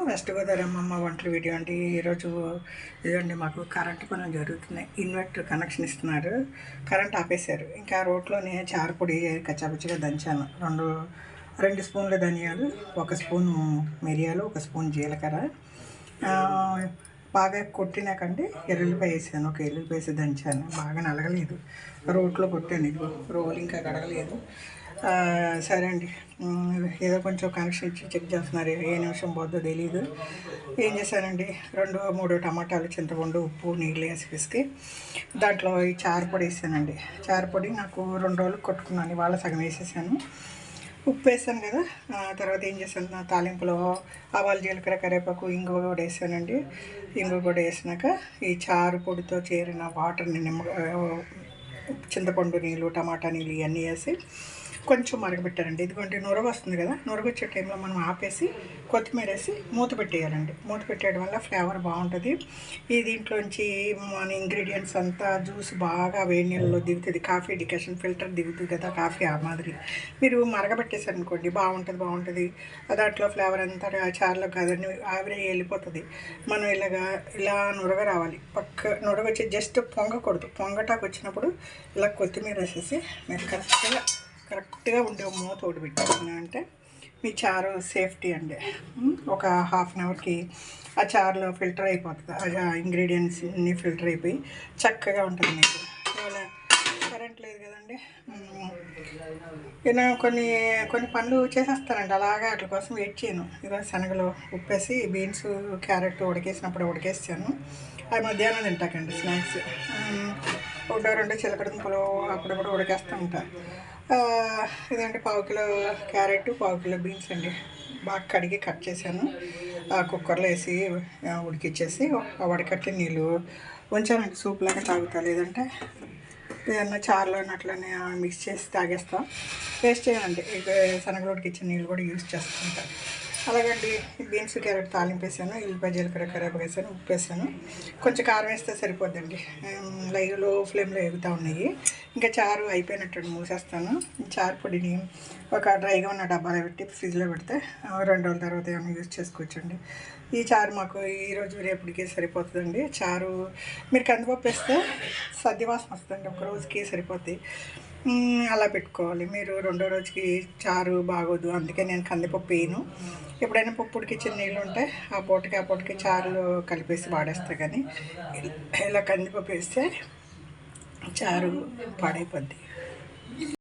West Godavari అమ్మమ్మ వంటల video అండి. ఈరోజు ఇదండి, మాకు కరెంటు పనులు జరుగుతున్నాయి. ఇన్వర్టర్ కనెక్షన్ ఇస్తున్నారు, కరెంట్ ఆపేశారు. ఇంకా రోట్లోనే చారుపొడి కచ్చాపచ్చిగా దంచాను. రెండు స్పూన్ల ధనియాలు, ఒక స్పూను మిరియాలు, ఒక స్పూన్ జీలకర్ర బాగా కొట్టినాకండి ఎల్లుల్లిపాయ వేసాను. ఒక ఎల్లుల్లిపాయ వేసి దంచాను. బాగా నలగలేదు, రోట్లో కొట్టాను. ఇది రోలు ఇంకా కడగలేదు. సరే అండి, ఏదో కొంచెం కనెక్షన్ ఇచ్చి చెక్ చేస్తున్నారు. ఏ నిమిషం పోద్దో తెలీదు. ఏం చేశానండి, 2-3 టమాటాలు, చింతపండు, ఉప్పు, నీళ్ళు వేసి పిసికి దాంట్లో ఈ చారుపొడి వేసానండి. చారుపొడి నాకు 2 రోజులు కొట్టుకున్నాను, ఇవాళ సగం వేసేసాను. ఉప్పు వేసాను కదా. తర్వాత ఏం చేశాను, తాలింపులో ఆవాలు, జీలకర్ర, కరివేపాకు, ఇంగువ కూడా వేసానండి. ఇంగువ కూడా వేసినాక ఈ చారు పొడితో చేరిన వాటర్ని చింతపండు నీళ్ళు, టమాటా నీళ్ళు ఇవన్నీ వేసి కొంచెం మరగబెట్టారండి. ఇదిగోండి నురగ వస్తుంది కదా, నురగ వచ్చే టైంలో మనం ఆపేసి కొత్తిమీర వేసి మూత పెట్టేయాలండి. మూత పెట్టేయడం వల్ల ఫ్లేవర్ బాగుంటుంది. ఈ దీంట్లోంచి మన ఇంగ్రీడియంట్స్ అంతా జ్యూస్ బాగా వేడి నీళ్ళలో దిగుతుంది. కాఫీ డికాషన్ ఫిల్టర్ దిగుతుంది కదా, కాఫీ ఆ మాదిరి మీరు మరగబెట్టేసారనుకోండి బాగుంటుంది. దాంట్లో ఫ్లేవర్ అంతా చారులో కాదని ఆవిరి వెళ్ళిపోతుంది. మనం ఇలా నురగ రావాలి, నురగ వచ్చి జస్ట్ పొంగకూడదు. పొంగటాకు వచ్చినప్పుడు ఇలా కొత్తిమీర వేసేసి మీరు కరెక్ట్గా ఉండే మూత తోడు పెట్టుకున్నా అంటే మీ చారు సేఫ్టీ అండి. ఒక హాఫ్ అన్ అవర్కి ఆ చారులో ఫిల్టర్ అయిపోతుంది. ఆ ఇంగ్రీడియంట్స్ అన్నీ ఫిల్టర్ అయిపోయి చక్కగా ఉంటుంది మీకు. ఇవాళ కరెంట్ లేదు కదండి, నేను కొన్ని పనులు చేసేస్తానండి. అలాగే వాటి కోసం వెయిట్ చేయను. ఇవాళ శనగలు ఉప్పేసి బీన్స్, క్యారెట్ ఉడికేసాను. అది మధ్యాహ్నం తింటాకండి స్నాక్స్. 1-2 చిలకడ దుంపలు అప్పుడప్పుడు ఉడికేస్తూ ఉంటాను. ఇదంటే 1/2 కిలో క్యారెట్, 1/2 కిలో బీన్స్ అండి. బాగా కడిగి కట్ చేశాను. కుక్కర్లో వేసి ఉడికిచ్చేసి వడకట్టి నీళ్ళు ఉంచానండి. సూప్ లాగా తాగుతా, లేదంటే ఏదన్నా చారులో అట్లనే మిక్స్ చేసి తాగేస్తాం. వేస్ట్ చేయాలండి. శనగలు ఉడికిచ్చిన నీళ్ళు కూడా యూజ్ చేస్తుంటాను. అలాగండి, బీన్స్, క్యారెట్ తాలింపు వేసాను. ఎల్లిపాయ, జీలకర్ర, కరివేపాకు వేసాను, ఉప్పు వేసాను. కొంచెం కారం వేస్తే సరిపోద్దండి. లో ఫ్లేమ్లో ఎగుతూ ఉన్నాయి. ఇంకా చారు అయిపోయినట్టు మూసేస్తాను. చారు పొడిని ఒక డ్రైగా ఉన్న డబ్బాలో పెట్టి ఫ్రిడ్జ్లో పెడితే 2 రోజుల తర్వాత ఏమైనా యూజ్ చేసుకోవచ్చండి. ఈ చారు మాకు ఈరోజు రేపటికి సరిపోతుందండి. చారు మీరు కందిపప్పు వేస్తే సద్దివాసన వస్తుందండి, ఒక రోజుకి సరిపోద్ది. అలా పెట్టుకోవాలి. మీరు 2వ రోజుకి చారు బాగోదు, అందుకే నేను కందిపప్పు వేయను. ఎప్పుడైనా పప్పు ఉడికిచ్చిన నీళ్ళు ఉంటే ఆ పూటకి చారులో కలిపేసి వాడేస్తా. కానీ ఇలా కందిపప్పు వేస్తే చారు పాడైపోద్ది.